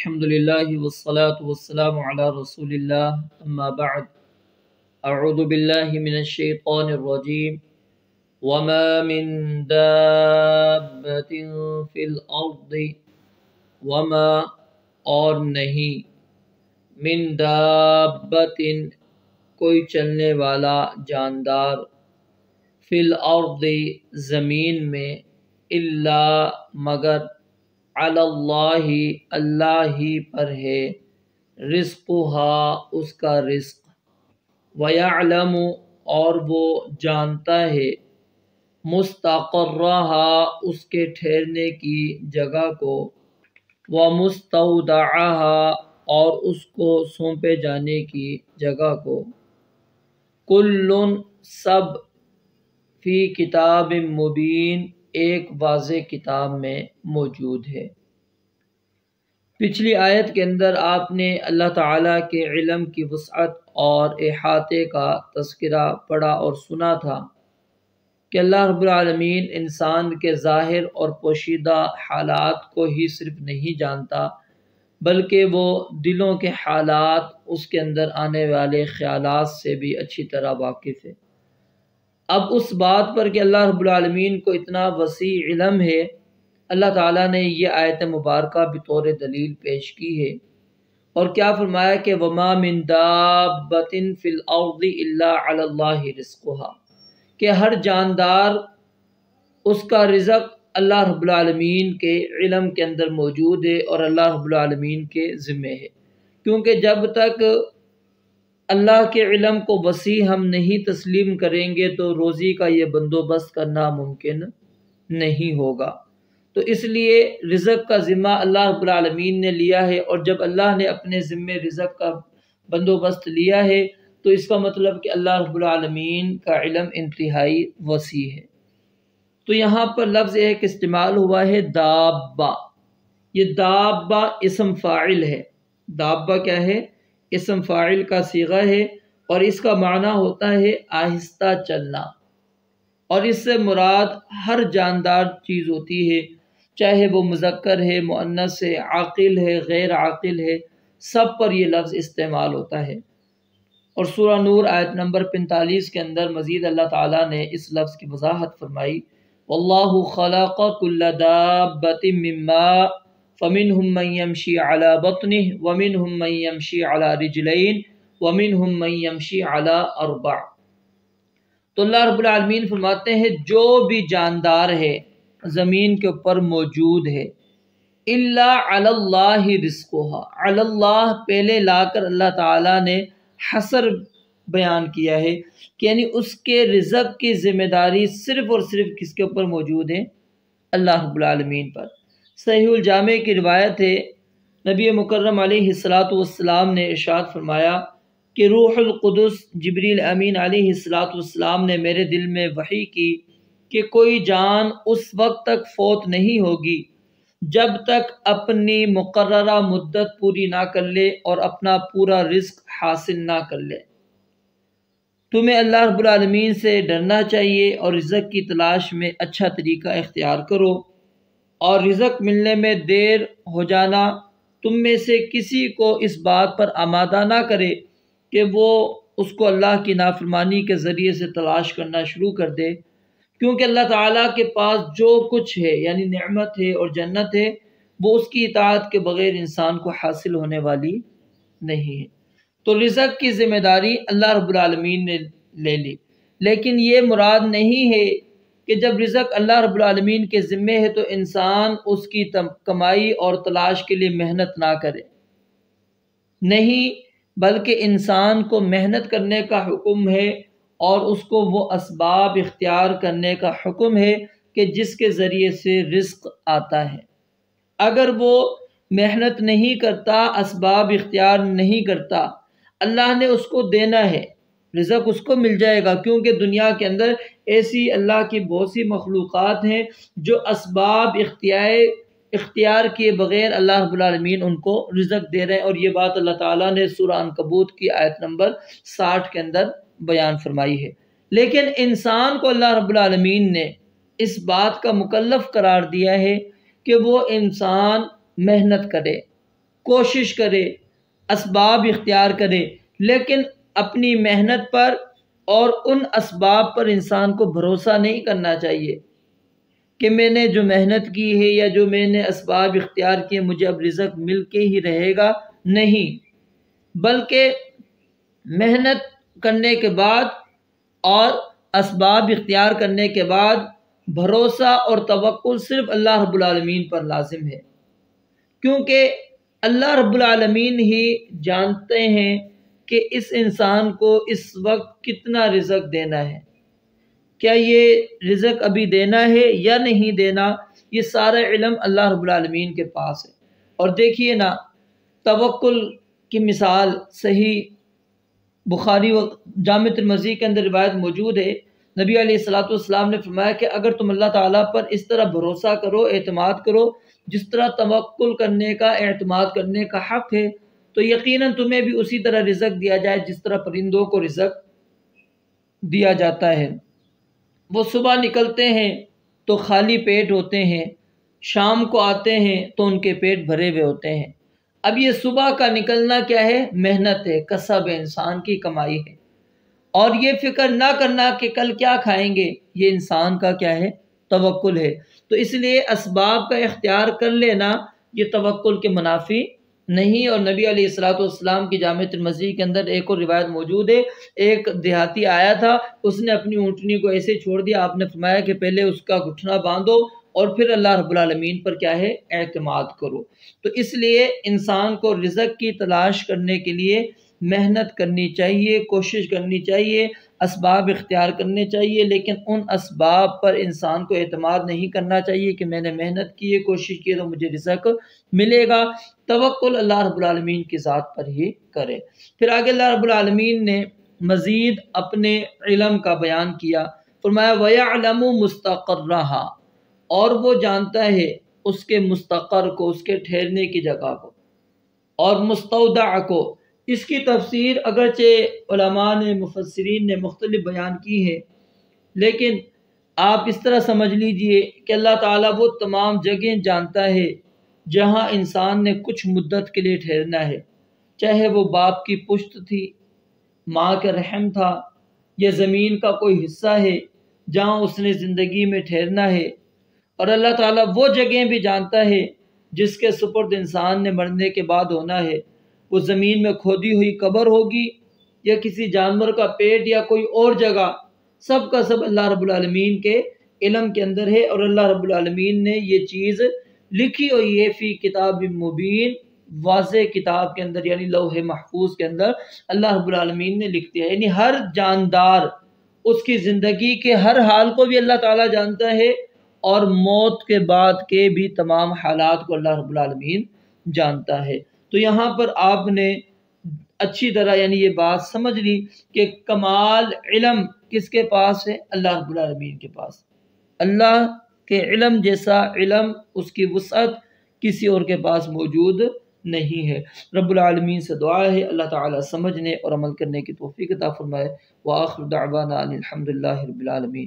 الحمد للہ والصلاة والسلام علی رسول اللہ اما بعد اعوذ باللہ من الشیطان الرجیم وما من دابۃ فی الارض وما اور نہیں من دابۃ کوئی چلنے والا جاندار فی الارض زمین میں الا مگر علی اللہ اللہ ہی پر ہے رزقها اس کا رزق ویعلم اور وہ جانتا ہے مستقرها اس کے ٹھہرنے کی جگہ کو ومستودعها اور اس کو سونپے جانے کی جگہ کو کل سب فی کتاب مبین ایک واضح کتاب میں موجود ہے۔ پچھلی آیت کے اندر آپ نے اللہ تعالیٰ کے علم کی وسعت اور احاطے کا تذکرہ پڑھا اور سنا تھا کہ اللہ رب العالمین انسان کے ظاہر اور پوشیدہ حالات کو ہی صرف نہیں جانتا بلکہ وہ دلوں کے حالات، اس کے اندر آنے والے خیالات سے بھی اچھی طرح واقف ہے۔ اب اس بات پر کہ اللہ رب العالمین کو اتنا وسیع علم ہے، اللہ تعالیٰ نے یہ آیت مبارکہ بطور دلیل پیش کی ہے اور کیا فرمایا کہ وَمَا مِن دَابَّةٍ فِي الْأَرْضِ إِلَّا عَلَى اللَّهِ رِزْقُهَا کہ ہر جاندار اس کا رزق اللہ رب العالمین کے علم کے اندر موجود ہے اور اللہ رب العالمین کے ذمے ہے، کیونکہ جب تک اللہ کے علم کو وسیع ہم نہیں تسلیم کریں گے تو روزی کا یہ بندوبست کرنا ممکن نہیں ہوگا۔ تو اس لیے رزق کا ذمہ اللہ رب العالمین نے لیا ہے، اور جب اللہ نے اپنے ذمے رزق کا بندوبست لیا ہے تو اس کا مطلب کہ اللہ رب العالمین کا علم انتہائی وسیع ہے۔ تو یہاں پر لفظ ایک استعمال ہوا ہے دابہ، یہ دابہ اسم فاعل ہے۔ دابہ کیا ہے؟ اسم فاعل کا صیغہ ہے اور اس کا معنی ہوتا ہے آہستہ چلنا، اور اس سے مراد ہر جاندار چیز ہوتی ہے، چاہے وہ مذکر ہے، مؤنث ہے، عاقل ہے، غیر عاقل ہے، سب پر یہ لفظ استعمال ہوتا ہے۔ اور سورہ نور آیت نمبر 45 کے اندر مزید اللہ تعالیٰ نے اس لفظ کی وضاحت فرمائی واللہ خلق کل دابۃ من ماء فمنهم من يمشي على بطنه ومنهم من يمشي على رجلين ومنهم من يمشي على اربع۔ تو اللہ رب العالمین فرماتے ہیں جو بھی جاندار ہے زمین کے اوپر موجود ہے، الا علی اللہ رزقها، علی اللہ پہلے لا کر اللہ تعالیٰ نے حصر بیان کیا ہے کہ یعنی اس کے رزق کی ذمہ داری صرف اور صرف کس کے اوپر موجود ہے؟ اللہ رب العالمین پر۔ صحیح الجامع کی روایت ہے، نبی مکرم علیہ السلام نے ارشاد فرمایا کہ روح القدس جبریل امین علیہ السلام نے میرے دل میں وحی کی کہ کوئی جان اس وقت تک فوت نہیں ہوگی جب تک اپنی مقررہ مدت پوری نہ کر لے اور اپنا پورا رزق حاصل نہ کر لے۔ تمہیں اللہ رب العالمین سے ڈرنا چاہیے اور رزق کی تلاش میں اچھا طریقہ اختیار کرو، اور رزق ملنے میں دیر ہو جانا تم میں سے کسی کو اس بات پر آمادہ نہ کرے کہ وہ اس کو اللہ کی نافرمانی کے ذریعے سے تلاش کرنا شروع کر دے، کیونکہ اللہ تعالیٰ کے پاس جو کچھ ہے یعنی نعمت ہے اور جنت ہے وہ اس کی اطاعت کے بغیر انسان کو حاصل ہونے والی نہیں ہے۔ تو رزق کی ذمہ داری اللہ رب العالمین نے لے لی، لیکن یہ مراد نہیں ہے کہ جب رزق اللہ رب العالمین کے ذمے ہے تو انسان اس کی کمائی اور تلاش کے لیے محنت نہ کرے، نہیں، بلکہ انسان کو محنت کرنے کا حکم ہے اور اس کو وہ اسباب اختیار کرنے کا حکم ہے کہ جس کے ذریعے سے رزق آتا ہے۔ اگر وہ محنت نہیں کرتا، اسباب اختیار نہیں کرتا، اللہ نے اس کو دینا ہے، رزق اس کو مل جائے گا، کیونکہ دنیا کے اندر ایسی اللہ کی بہت سی مخلوقات ہیں جو اسباب اختیار کیے بغیر اللہ رب العالمین ان کو رزق دے رہے ہیں، اور یہ بات اللہ تعالیٰ نے سورہ عنکبوت کی آیت نمبر 60 کے اندر بیان فرمائی ہے۔ لیکن انسان کو اللہ رب العالمین نے اس بات کا مکلف قرار دیا ہے کہ وہ انسان محنت کرے، کوشش کرے، اسباب اختیار کرے، لیکن اپنی محنت پر اور ان اسباب پر انسان کو بھروسہ نہیں کرنا چاہیے کہ میں نے جو محنت کی ہے یا جو میں نے اسباب اختیار کیے مجھے اب رزق مل کے ہی رہے گا، نہیں، بلکہ محنت کرنے کے بعد اور اسباب اختیار کرنے کے بعد بھروسہ اور توکل صرف اللہ رب العالمین پر لازم ہے، کیونکہ اللہ رب العالمین ہی جانتے ہیں کہ اس انسان کو اس وقت کتنا رزق دینا ہے، کیا یہ رزق ابھی دینا ہے یا نہیں دینا، یہ سارا علم اللہ رب العالمین کے پاس ہے۔ اور دیکھیے نا، توکل کی مثال صحیح بخاری و جامع ترمذی کے اندر روایت موجود ہے، نبی علیہ الصلوۃ والسلام نے فرمایا کہ اگر تم اللہ تعالیٰ پر اس طرح بھروسہ کرو، اعتماد کرو جس طرح توکل کرنے کا، اعتماد کرنے کا حق ہے، تو یقیناً تمہیں بھی اسی طرح رزق دیا جائے جس طرح پرندوں کو رزق دیا جاتا ہے۔ وہ صبح نکلتے ہیں تو خالی پیٹ ہوتے ہیں، شام کو آتے ہیں تو ان کے پیٹ بھرے ہوئے ہوتے ہیں۔ اب یہ صبح کا نکلنا کیا ہے؟ محنت ہے، کسب ہے، انسان کی کمائی ہے، اور یہ فکر نہ کرنا کہ کل کیا کھائیں گے، یہ انسان کا کیا ہے؟ توکل ہے۔ تو اس لیے اسباب کا اختیار کر لینا یہ توکل کے منافی نہیں۔ اور نبی علیہ الصلوۃ والسلام کی جامع ترمذی کے اندر ایک اور روایت موجود ہے، ایک دیہاتی آیا تھا، اس نے اپنی اونٹنی کو ایسے چھوڑ دیا، آپ نے فرمایا کہ پہلے اس کا گھٹنا باندھو اور پھر اللہ رب العالمین پر کیا ہے؟ اعتماد کرو۔ تو اس لیے انسان کو رزق کی تلاش کرنے کے لیے محنت کرنی چاہیے، کوشش کرنی چاہیے، اسباب اختیار کرنے چاہیے، لیکن ان اسباب پر انسان کو اعتماد نہیں کرنا چاہیے کہ میں نے محنت کی ہے، کوشش کی ہے تو مجھے رزق ملے گا۔ توکل اللہ رب العالمین کی ذات پر ہی کرے۔ پھر آگے اللہ رب العالمین نے مزید اپنے علم کا بیان کیا، فرمایا وَيَعْلَمُ مُسْتَقَرَّهَا، اور وہ جانتا ہے اس کے مستقر کو، اس کے ٹھہرنے کی جگہ کو، اور مستودع کو۔ اس کی تفسیر اگرچہ علماء نے، مفسرین نے مختلف بیان کی ہے، لیکن آپ اس طرح سمجھ لیجئے کہ اللہ تعالیٰ وہ تمام جگہیں جانتا ہے جہاں انسان نے کچھ مدت کے لیے ٹھہرنا ہے، چاہے وہ باپ کی پشت تھی، ماں کا رحم تھا، یا زمین کا کوئی حصہ ہے جہاں اس نے زندگی میں ٹھہرنا ہے۔ اور اللہ تعالیٰ وہ جگہیں بھی جانتا ہے جس کے سپرد انسان نے مرنے کے بعد ہونا ہے، وہ زمین میں کھودی ہوئی قبر ہوگی یا کسی جانور کا پیٹ یا کوئی اور جگہ، سب کا سب اللہ رب العالمین کے علم کے اندر ہے، اور اللہ رب العالمین نے یہ چیز لکھی ہوئی ہے فی کتاب مبین، واضح کتاب کے اندر، یعنی لوح محفوظ کے اندر اللہ رب العالمین نے لکھ دیا ہے۔ یعنی ہر جاندار اس کی زندگی کے ہر حال کو بھی اللہ تعالیٰ جانتا ہے، اور موت کے بعد کے بھی تمام حالات کو اللہ رب العالمین جانتا ہے۔ تو یہاں پر آپ نے اچھی طرح یعنی یہ بات سمجھ لی کہ کمال علم کس کے پاس ہے؟ اللہ رب العالمین کے پاس۔ اللہ کے علم جیسا علم، اس کی وسعت کسی اور کے پاس موجود نہیں ہے۔ رب العالمین سے دعا ہے اللہ تعالیٰ سمجھنے اور عمل کرنے کی توفیق عطا فرمائے۔ وآخر دعوانا ان الحمد للہ رب العالمین۔